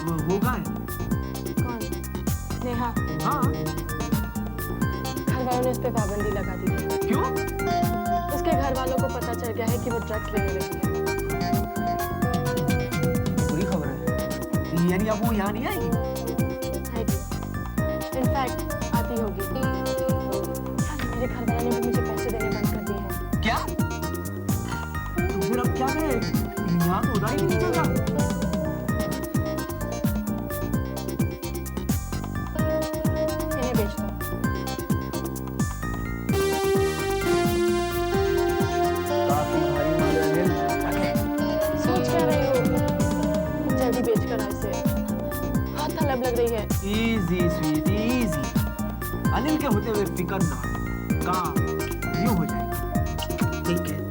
वो कहाँ है? कौन? नेहा। हाँ। घर वालों ने उस पर पाबंदी लगा दी है। क्यों? उसके घर वालों को पता चल गया है कि वो ड्रग्स लेने लगी है। बुरी खबर है। यानी अब वो यहाँ नहीं आएगी? आएगी। इनफैक्ट आती होगी। मेरे घर वालों ने भी मुझे पैसे देने बंद कर दिए हैं। क्या? तो फिर अब क्या करें? यहाँ तो उधार ही नहीं चल रहा। इन्हें बेच दो। काफी भारी माल है अनिल। सोच क्या रही हो? जल्दी बेच कर आओ इसे। बहुत तलब लग रही है। Easy sweet easy. अनिल के होते हुए फिकर ना, काम यूं हो जाएगा। ठीक है।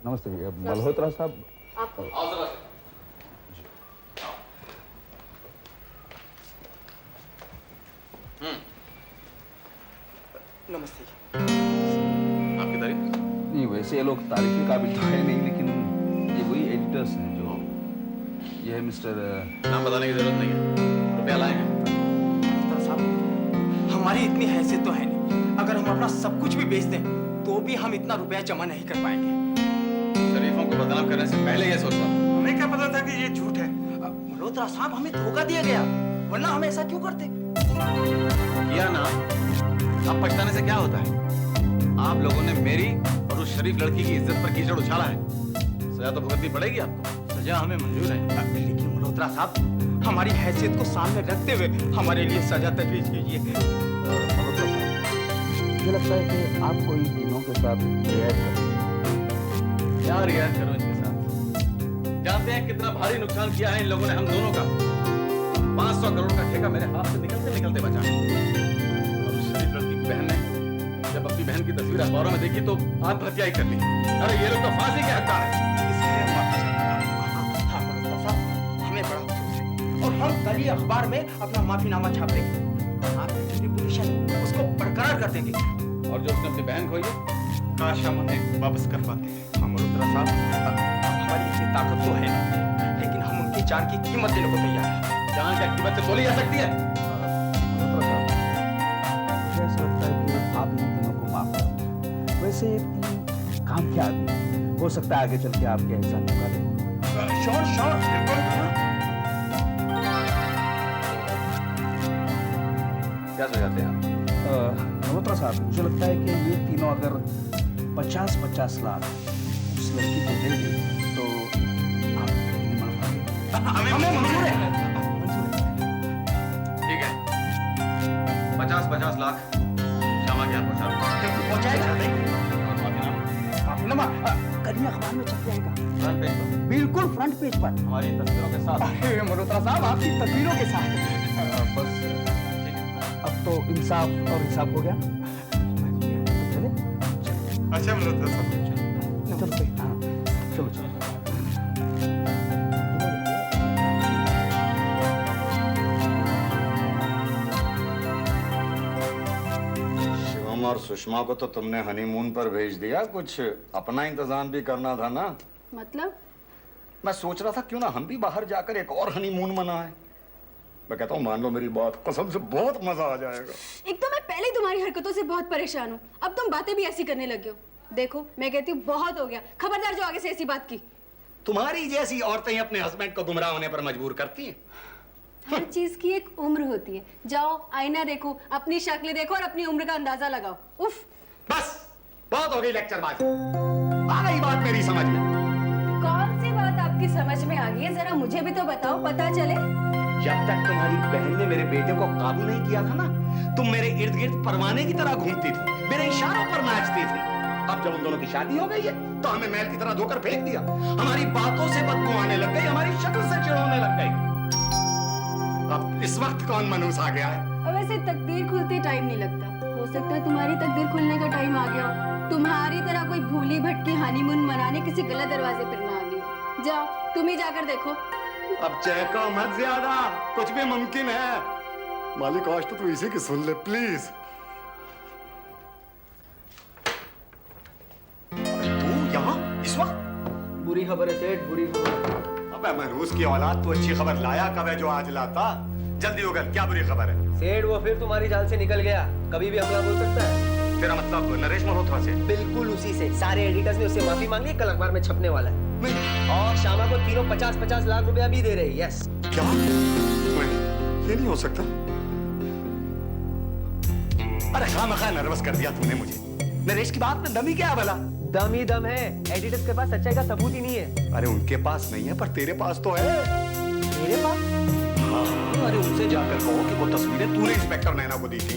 नमस्ते मल्होत्रा साहब। आपको नमस्ते जी। आपकी तारीफ? नहीं वैसे ये लोग तारीफ के काबिल तो है नहीं, लेकिन ये वही एडिटर्स हैं जो ये है मिस्टर नाम बताने की जरूरत नहीं है, रुपया लाए हैं। साहब हमारी इतनी हैसियत तो है नहीं, अगर हम अपना सब कुछ भी बेच दें तो भी हम इतना रुपया जमा नहीं कर पाएंगे। शरीफों को बदनाम करने से पहले ये सोचता। हमें क्या पता था कि ये झूठ है। मल्होत्रा साहब हमें धोखा दिया गया, वरना हम ऐसा क्यों करते? किया ना, अब पछताने से क्या होता है? आप लोगों ने मेरी और उस शरीफ लड़की की इज्जत पर कीचड़ उछाला है, सजा तो भुगतनी पड़ेगी आपको। सजा हमें मंजूर है, लेकिन मल्होत्रा साहब हमारी हैसियत को सामने रखते हुए हमारे लिए सजा तजवीज कीजिए। मल्होत्रा साहब मुझे लगता है कि आपको इन तीनों के साथ रियायत करनी चाहिए। क्या रियायत करो इनके साथ? जानते हैं कितना भारी नुकसान किया है इन लोगों ने हम दोनों का। 500 करोड़ का ठेका मेरे हाथ से निकलते निकलते बचा। और उस शरीफ लड़की की बहन ने जब अपनी बहन की तस्वीर अखबारों में देखी तो आत्महत्या ही कर ली। अरे ये लोग तो फांसी के हकदार हैं। हाँ मल्होत्रा साहब हमें बड़ा अफसोस है और हम कल ही अखबार में अपना माफीनामा छाप देंगे और आपकी रेपुटेशन उसको बरकरार कर देंगे। और जो उसने अपनी बहन खोई है, काश हम उन्हें वापस कर पाते हैं। हाँ मल्होत्रा साहब हमारी इतनी ताकत तो है नहीं, लेकिन हम उनकी जान की कीमत देने को तैयार हैं। जान क्या कीमत से तोली जा सकती है? मल्होत्रा साहब मुझे ऐसा लगता है कि आप इन तीनों को माफ कर दें। वैसे ये तीन काम के आदमी हैं। हो सकता है आगे चल के आपके एहसान चुका दें। श्योर श्योर क्या सुझाते हैं आप? मल्होत्रा साहब मुझे लगता है कि ये तीनों अगर 50-50 लाख उस लड़की को दे दें तो आप इन्हें माफ कर दें। हमें मंजूर है। ठीक है, 50-50 लाख शामा के हाथ पहुंचाएगा माफीनामा कल ही अखबार में छप जाएगा। फ्रंट पेज पर बिल्कुल फ्रंट पेज पर हमारी तस्वीरों के साथ। मल्होत्रा साहब आपकी तस्वीरों के साथ। बस अब तो इंसाफ और हिसाब हो गया। चले अच्छा मल्होत्रा साहब चलो हाँ चलो चलो। शिवम और सुषमा को तो तुमने हनीमून पर भेज दिया, कुछ अपना इंतजाम भी करना था ना। मतलब? मैं सोच रहा था क्यों ना हम भी बाहर जाकर एक और हनीमून मनाएं। मैं कहता हूँ मान लो मेरी बात, कसम से बहुत मजा आ जाएगा। एक तो मैं पहले ही तुम्हारी हरकतों से बहुत परेशान हूँ, अब तुम बातें भी ऐसी करने लगे हो। देखो मैं कहती हूँ बहुत हो गया, खबरदार जो आगे से ऐसी बात की। तुम्हारी जैसी औरतें अपने हस्बैंड को गुमराह होने पर मजबूर करती हैं। हर चीज की एक उम्र होती है। जाओ आईना देखो, अपनी शक्ल देखो और अपनी उम्र का अंदाजा लगाओ। उफ बस बहुत हो गई लेक्चरबाजी, आ गई बात मेरी समझ में। कौन सी बात आपकी समझ में आ गई है, जरा मुझे भी तो बताओ, पता चले। जब तक तुम्हारी बहन ने मेरे बेटे को काबू नहीं किया था ना, तुम मेरे इर्द गिर्द परवाने की तरह घूमती थी, मेरे इशारों पर नाचती थी। अब जब उन दोनों की शादी हो गई है तो हमें मैल की तरह धोकर फेंक दिया। हमारी बातों से बदबू आने लग गई, हमारी शक्ल से चिढ़ने लग गई। अब इस वक्त कौन मनूस आ गया है? और वैसे तकदीर खुलते टाइम नहीं लगता, हो सकता है तुम्हारी तकदीर खुलने का टाइम आ गया हो। तुम्हारी तरह कोई भूली भटकी हनीमून मनाने किसी गलत दरवाजे पर ना आ गई हो। जाओ तुम ही जाकर देखो। अब चहको मत ज्यादा, कुछ भी मुमकिन है। मालिक आज तो तू इसी की सुन ले प्लीज। तू यहाँ इस वक्त? बुरी खबर है सेठ, बुरी खबर। अबे मनहूस की औलाद, तू अच्छी खबर लाया कब है जो आज लाता? जल्दी उगल, क्या बुरी खबर है? सेठ वो फिर तुम्हारी जाल से निकल गया, कभी भी हमला बोल सकता है। तेरा मतलब नरेश मल्होत्रा से? बिल्कुल उसी से। सारे एडिटर्स ने उससे माफी मांग ली, कल अखबार में छपने वाला है। और श्यामा को तीनों 50-50 लाख रुपया भी दे रहे हैं। यस। क्या? नहीं, ये नहीं हो सकता। अरे खामखा नर्वस कर दिया तूने मुझे। नरेश की बात में दम ही क्या है भला? दम ही दम है। एडिटर्स के पास सच्चाई का सबूत ही नहीं है। अरे उनके पास नहीं है, पर तेरे पास तो है। मेरे पास? हाँ, अरे उनसे जाकर कहो कि वो तस्वीरें तूने इंस्पेक्टर नैना को दी थी।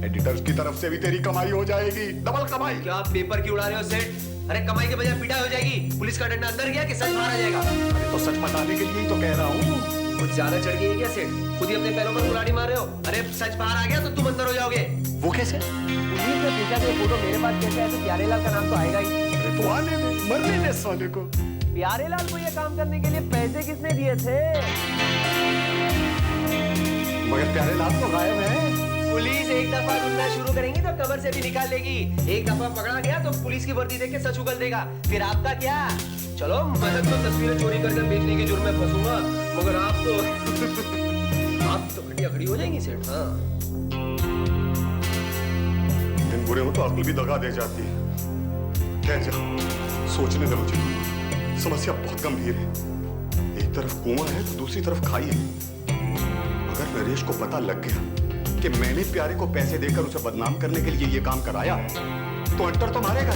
एडिटर्स की तरफ से भी तेरी कमाई हो जाएगी, डबल कमाई। क्या आप पेपर की उड़ा रहे हो सेठ? अरे कमाई के बजाय पिटाई हो जाएगी। पुलिस का डंडा अंदर गया कि सच बाहर आ जाएगा? अरे तो सच बताने के लिए ही तो कह रहा हूँ। कुछ ज्यादा चढ़ गई है क्या सेठ? खुद ही अपने पैरों पर कुल्हाड़ी मार रहे हो। अरे सच बाहर आ गया तो तुम अंदर हो जाओगे। वो कैसे? पुलिस ने पूछा कि फोटो मेरे पास कैसे है, तो प्यारेलाल का नाम तो आएगा ही। अरे तो आने दे, मरने दे साले को। प्यारेलाल को ये काम करने के लिए पैसे किसने दिए थे? मगर प्यारेलाल तो गायब है। पुलिस एक दफा ढूंढना शुरू करेंगी तो कबर से भी निकाल लेगी। एक दफा पकड़ा गया तो पुलिस की वर्दी देख के सच उगल देगा। फिर आपका क्या? चलो मैं तो तस्वीरें चोरी करके बेचने के जुर्म में फंसूंगा, मगर आप तो खटिया खड़ी हो जाएंगी सेठ। हाँ, दिन बुरे हो तो अक्ल भी दगा दे जाती है। कह जा, सोचने दे मुझे। समस्या बहुत गंभीर है। एक तरफ कुआं है तो दूसरी तरफ खाई है। अगर नरेश को पता लग गया कि मैंने प्यारे को पैसे देकर उसे बदनाम करने के लिए ये काम कराया है, तो अंटर तो मारेगा,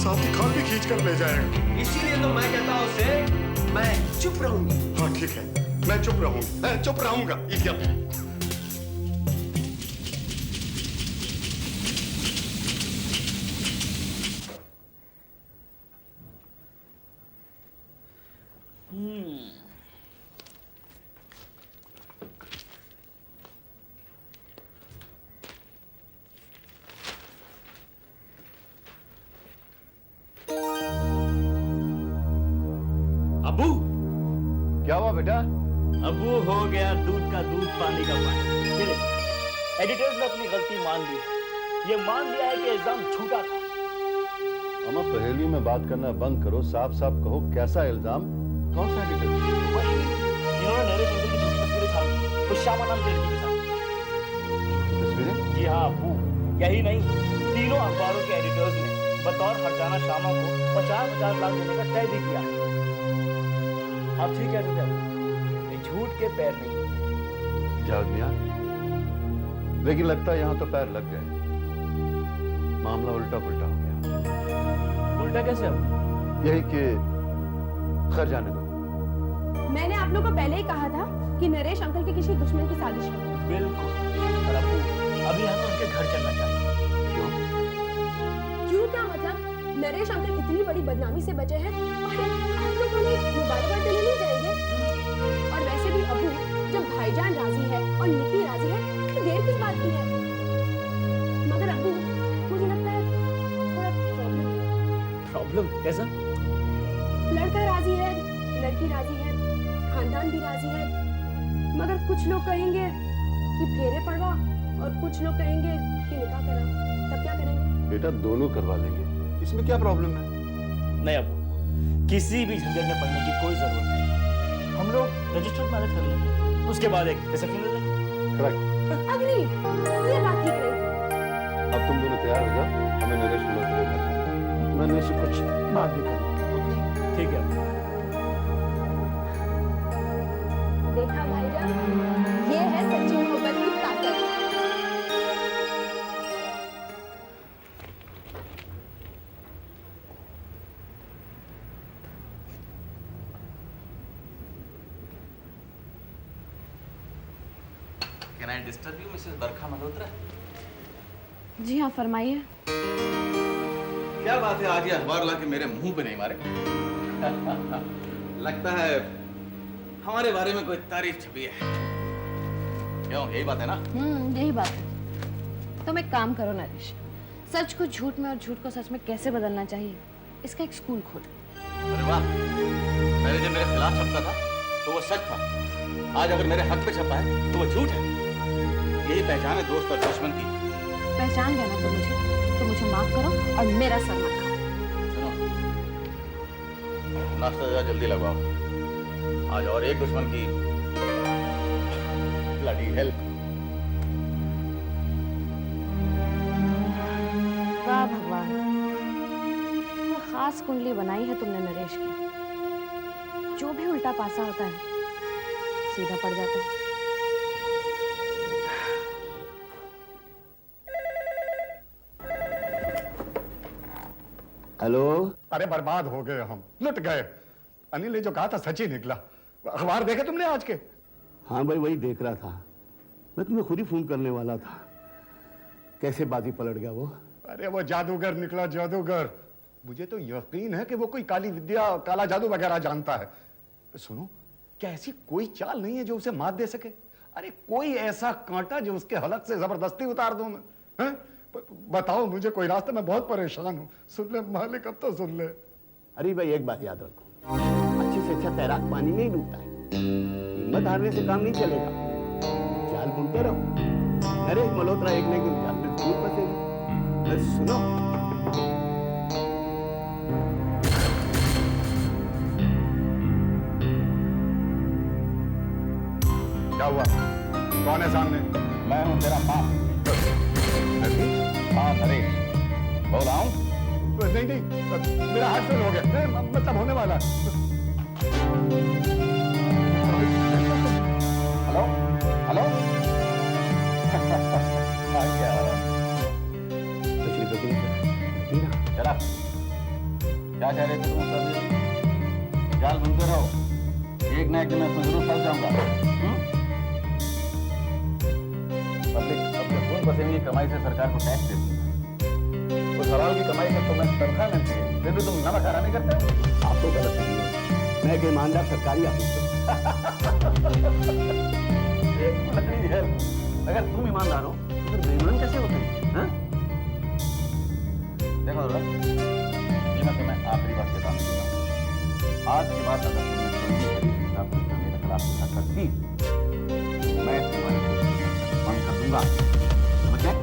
साथ ही खाल भी खींच कर ले जाएगा। इसीलिए तो मैं कहता हूँ सेठ, मैं चुप रहूंगी। हाँ ठीक है, मैं चुप रहूंगा, मैं चुप रहूंगा। ये क्या? अबू, क्या हुआ बेटा? अबू हो गया दूध का दूध पानी का पानी। फिर एडिटर्स ने अपनी गलती मान ली है। ये मान लिया है कि इल्जाम झूठा था। अम्मा पहेली में बात करना बंद करो, साफ साफ कहो कैसा इल्जाम, कौन सा एडिटर? वही इन्होंने नरेश अंकल की झूठी तस्वीरें छापी तो श्यामा नाम के लड़की के साथ। तस्वीरें? जी हाँ अबू, यही नहीं, तीनों अखबारों के एडिटर्स ने बतौर हरजाना श्यामा को 50-50 लाख देने का तय भी किया है। आप ठीक कहते थे अबू, ये झूठ के पैर नहीं। जाओ मियां, लेकिन लगता है यहाँ तो पैर लग गए। मामला उल्टा पुल्टा हो गया। उल्टा कैसे अबू? यही कि खैर जाने दो। मैंने आप लोगों को पहले ही कहा था कि नरेश अंकल के किसी दुश्मन की साजिश है। बिल्कुल। और अबू, अभी हमें उनके घर चलना चाहिए। क्यों? क्यों क्या मतलब? नरेश अंकल इतनी बड़ी बदनामी से बचे हैं और आप लोग उन्हें मुबारकबाद देने नहीं जाएंगे? और वैसे भी अबू, जब भाईजान राजी है और निकी राजी है तो देर किस बात की है? मगर अबू, मुझे लगता है थोड़ा प्रॉब्लम है। प्रॉब्लम कैसा? लड़का राजी है, लड़की राजी है, खानदान भी राजी है, मगर कुछ लोग कहेंगे कि फेरे पड़वा और कुछ लोग कहेंगे कि निकाह करा। तब क्या करेंगे? बेटा दोनों करवा लेंगे, इसमें क्या प्रॉब्लम है? नहीं अबू, किसी भी झंझट में पड़ने की कोई जरूरत नहीं। हम लोग रजिस्टर्ड मैरिज कर लेंगे, उसके बाद एक रिसेप्शन ले लेंगे। करेक्ट। अग्नि, ये बात ठीक रही। अब तुम दोनों तैयार हो जाओ, हमें नरेश मल्होत्रा घर जाना है। मैंने इसे कुछ बात भी कर। ठीक है अबू। देखा भाईजान, ये है सच्ची मोहब्बत की ताकत। Can I disturb you, Mrs. बरखा मल्होत्रा? जी हाँ, फरमाइए। क्या बात है, आज ये अखबार लाके मेरे मुंह पे नहीं मारे? लगता है हमारे बारे में कोई तारीफ छपी है। क्यों, यही बात है ना? यही बात है। तुम एक काम करो नरेश, सच को झूठ में और झूठ को सच में कैसे बदलना चाहिए, इसका एक स्कूल खोलो। अरे वाह, पहले जब मेरे खिलाफ छपता था तो वो सच था। आज अगर मेरे हक पे छपा है तो वो झूठ है। यही पहचान है दोस्त और दुश्मन की। पहचान गया ना तो मुझे माफ करो और मेरा सर मत खाओ। सुनो, नाश्ता जरा जल्दी लगवाओ। आज और एक दुश्मन की ब्लडी हेल्प। वाह भगवान, कोई खास कुंडली बनाई है तुमने नरेश की। जो भी उल्टा पासा होता है सीधा पड़ जाता है। हेलो। अरे बर्बाद हो गए, हम लुट गए। अनिल ने जो कहा था सच ही निकला। अखबार देखे तुमने आज के? हाँ भाई, वही देख रहा था। मैं तुम्हें खुद ही फोन करने वाला था। कैसे बाजी पलट गया वो। अरे वो जादूगर निकला, जादूगर। मुझे तो यकीन है कि वो कोई काली विद्या, काला जादू वगैरह जानता है। सुनो, क्या ऐसी कोई चाल नहीं है जो उसे मात दे सके? अरे कोई ऐसा कांटा जो उसके हलक से जबरदस्ती उतार दूं मैं? हैं? बताओ मुझे कोई रास्ता, मैं बहुत परेशान हूं। सुन ले मालिक, अब तो सुन ले। अरे भाई, एक बात याद रखो, अच्छे से अच्छा तैराक पानी में ही डूबता है। हिम्मत हारने से काम नहीं चलेगा। जाल बुनते रहो। नरेश मल्होत्रा एक न एक दिन जाल में जरूर फंसेगा। बस सुनो, क्या हुआ? कौन है सामने? मैं हूं तेरा बाप। हाँ नरेश, बोल रहा हूं। नहीं नहीं, मेरा हार्ट फेल हो गया। नहीं, मतलब होने वाला है। Hello hello. चला, क्या कह रहे थे तुम सर? जाल बुनते रहो, एक ना एक दिन मैं उसमें जरूर फंस जाऊंगा। पब्लिक अपने खून पसीने की कमाई से सरकार को टैक्स देती है। उस हलाल की कमाई से तुम्हें तनख्वाह मिलती है, फिर भी तुम नमक हरा नहीं करते हो। आप तो गलत नहीं है। मैं एक ईमानदार सरकारी ऑफिसर। अगर तुम ईमानदार हो तो फिर बेईमान कैसे होते हैं? हाँ? देखो दादा, ये मैं तुम्हें आखिरी बात कहता हूँ। आज के बाद अगर तुमने जल्दी हिसाब से मेरे खिलाफ ऐसा करती, मैं तुम्हारी बंद कर दूंगा। समझ गए?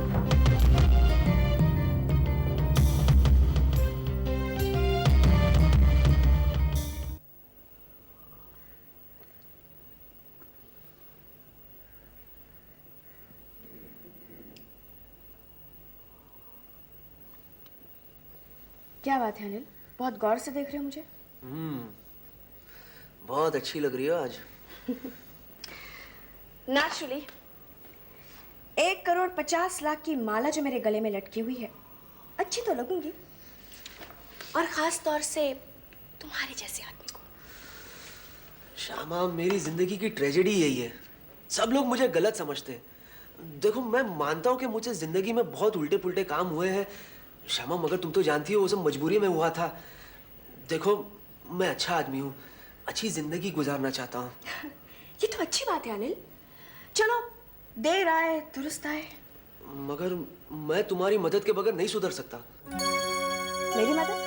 क्या बात है अनिल, बहुत गौर से देख रहे हो मुझे? बहुत अच्छी लग रही हो आज। नेचुरली 1,50,00,000 की माला जो मेरे गले में लटकी हुई है, अच्छी तो लगूंगी, और खास तौर से तुम्हारे जैसे आदमी को। श्यामा, मेरी जिंदगी की ट्रेजेडी यही है। सब लोग मुझे गलत समझते हैं। देखो, मैं मानता हूँ कि मुझसे जिंदगी में बहुत उल्टे पुल्टे काम हुए हैं श्यामा, मगर तुम तो जानती हो वो सब मजबूरी में हुआ था। देखो, मैं अच्छा आदमी हूँ, अच्छी जिंदगी गुजारना चाहता हूँ। ये तो अच्छी बात है अनिल। चलो, देर आए दुरुस्त आए। मगर मैं तुम्हारी मदद के बगैर नहीं सुधर सकता। मेरी मदद?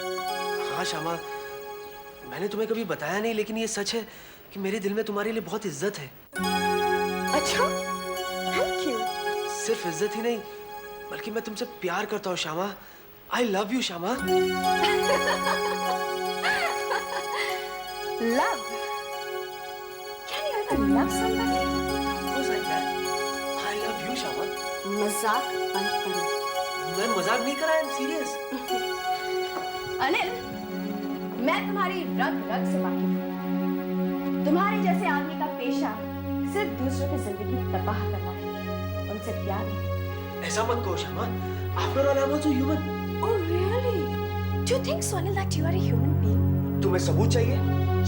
हाँ श्यामा, मैंने तुम्हें कभी बताया नहीं, लेकिन ये सच है कि मेरे दिल में तुम्हारे लिए बहुत इज्जत है। अच्छा, थैंक यू। सिर्फ इज्जत ही नहीं, बल्कि मैं तुमसे प्यार करता हूँ Shyama. I love you, Shyama. Love? Can you ever love somebody? Of course I can. I love you, Shyama. मजाक बंद करो। मैं मजाक नहीं कर रहा, I'm serious। अनिल, मैं तुम्हारी रग रग से वाकिफ हूँ। तुम्हारे जैसे आदमी का पेशा सिर्फ दूसरों की जिंदगी तबाह करना है, उनसे प्यार नहीं। ऐसा मत कहो Shyama. After all, I'm also human। Oh really? Do you think so, Anil, that you are a human being? तुम्हें सबूत चाहिए?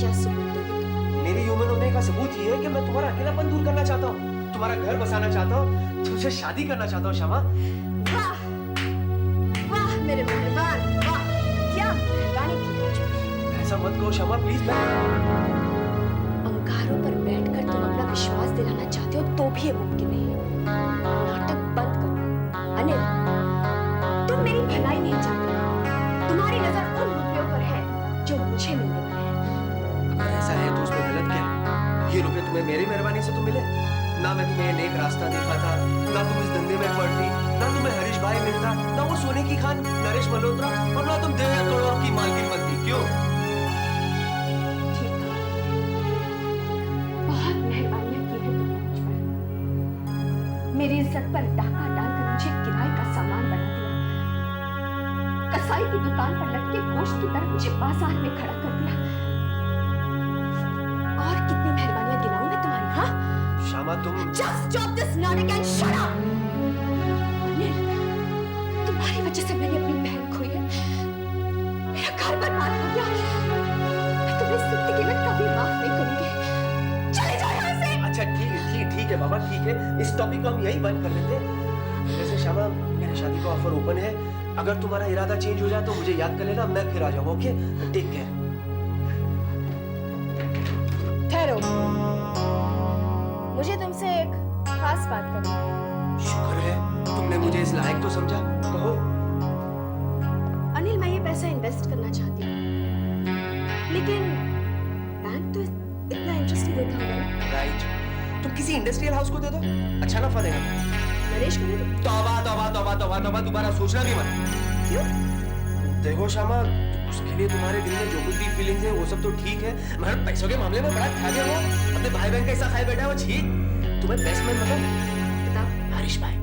क्या सबूत दोगे तुम? मेरे ह्यूमन होने का सबूत ये है कि मैं तुम्हारा अकेलापन दूर करना चाहता हूँ, तुम्हारा घर बसाना चाहता हूँ, तुमसे शादी करना चाहता हूँ श्यामा। वाह, वाह मेरे मेहरबान, वाह, क्या मेहरबानी की है मुझ पर। ऐसा मत कहो श्यामा, प्लीज। अंगारों पर बैठकर तुम अपना विश्वास दिलाना चाहते हो तो भी ये मुमकिन नहीं है। नाटक बंद करो। अनिल, तुम मेरी भलाई नहीं चाहते। तुम्हारी नजर उन रुपयों पर है जो मुझे मिलने वाले हैं। अगर ऐसा है तो उसमें गलत क्या है? आने से तो मिले। ना मैं तुम्हें नेक रास्ता दिखा था, ना तुम इस धंधे में पड़ती, ना तुम्हें हरीश भाई मिलता, ना वो सोने की खान नरेश मल्होत्रा, और ना तुम 1.5 करोड़ की मालकिन बनती। क्यों? ठीक है। बहुत मेहरबानियां की है तुमने मुझ पर। मेरी इज्जत पर डाका डालकर मुझे किराए का सामान बना दिया। कसाई की दुकान पर लटके गोश्त की तरह मुझे बाजार में खड़ा कर दिया। और कितनी मेहरबानियां गिनाऊं मैं तुम्हारी? हाँ, श्यामा तुम Just stop this nonsense and shut up! Anil, तुम्हारी वजह से मैंने अपनी बहन खोई है। मेरा घर बर्बाद हो गया। मैं तुम्हें जिंदगी में कभी माफ नहीं करूंगी। चले जाओ यहाँ से। अच्छा ठीक है बाबा, ठीक है, इस टॉपिक को हम यही बंद कर लेते हैं। वैसे श्यामा, मेरे शादी का ऑफर ओपन है। अगर तुम्हारा इरादा चेंज हो जाए तो मुझे याद कर लेना, मैं फिर आ जाऊंगा। Okay, take care. ठहरो, मुझे तुमसे एक खास बात करनी है। शुक्र है तुमने मुझे इस लायक तो समझा। कहो। अनिल, मैं ये पैसा इन्वेस्ट करना चाहती हूँ, लेकिन बैंक तो इतना इंटरेस्ट ही देता होगा ना? राइट, तुम किसी इंडस्ट्रियल हाउस को दे दो, अच्छा नफा देगा। नरेश को दे दो। तौबा तौबा तौबा तौबा तौबा, दोबारा सोचना भी मत। क्यों? देखो श्यामा, उसके लिए तुम्हारे दिल में जो कुछ भी फीलिंग्स है वो सब तो ठीक है, मगर पैसों के मामले में बड़ा ठागे हो। अपने भाई बहन का ऐसा खाए बैठा है वो। छी, तुम्हें बेस्ट मैन मतलब बताओ। हरीश भाई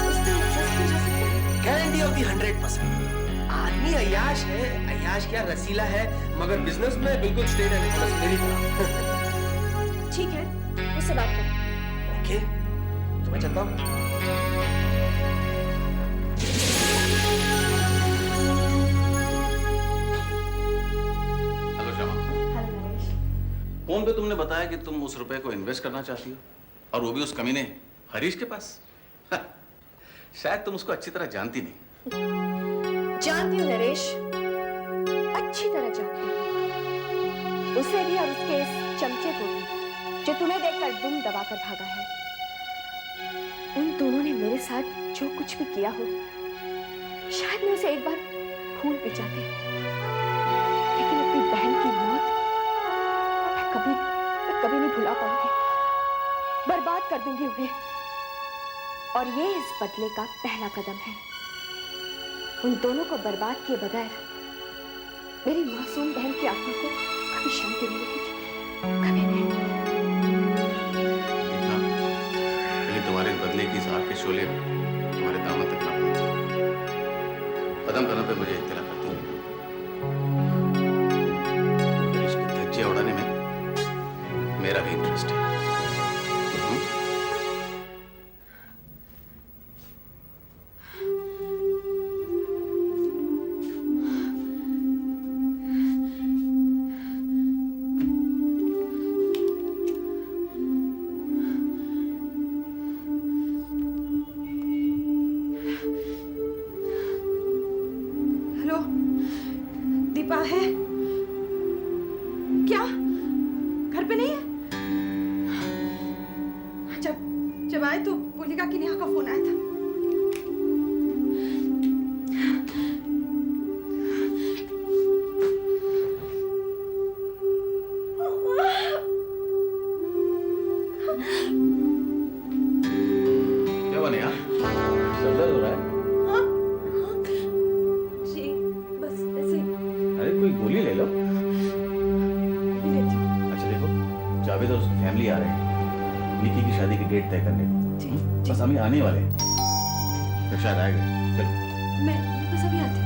उससे इंटरेस्ट हो जा सकता है? Guarantee of the 100%। आदमी अय्याश है, अय्याश क्या रसीला है, मगर बिजनेस में बिल्कुल स्ट्रेट एंड हॉनेस्ट मेरी तरह। ठीक है, उससे बात करो। ओके, तो मैं चलता हूँ। Hello Shyama, hello Naresh. Phone पे तुमने बताया कि तुम उस रुपए को इन्वेस्ट करना चाहती हो, और वो भी उस कमीने हरीश के पास। शायद तुम उसको अच्छी तरह जानती नहीं। जानती हूँ नरेश, अच्छी तरह जानती हूँ। उसे भी और उसके इस चमचे को भी, जो तुम्हें देखकर दुम दबाकर भागा है। उन दोनों ने मेरे साथ जो कुछ भी किया हो, शायद मैं उसे एक बार भूल भी जाती, लेकिन अपनी बहन की मौत मैं कभी नहीं भुला पाऊंगी। बर्बाद कर दूंगी उन्हें, और ये इस बदले का पहला कदम है। उन दोनों को बर्बाद किए बगैर मेरी मासूम बहन की आत्मा को कभी शांति नहीं मिलेगी, कभी नहीं। देखना, कहीं तुम्हारे बदले की इस आग के शोले तुम्हारे दामन तक ना पहुंचे। कदम कदम पे मुझे इत्तला करती है। हरीश की धज्जियां उड़ाने में मेरा भी इंटरेस्ट है। हेलो, दीपा है क्या? घर पे नहीं है? जब आए तो बोलेगा कि नेहा का फोन आया था। क्या बने यार, सर दर्द हो रहा है? जी, बस ऐसे ही। अरे कोई गोली ले लो। लेती हूँ। अच्छा देखो, जावेद और उसकी फैमिली आ रहे हैं निकी की शादी की डेट तय करने को। जी, बस हम ही आने वाले हैं, फिर शायद आएगा। चलो। मैं बस अभी आती हूँ।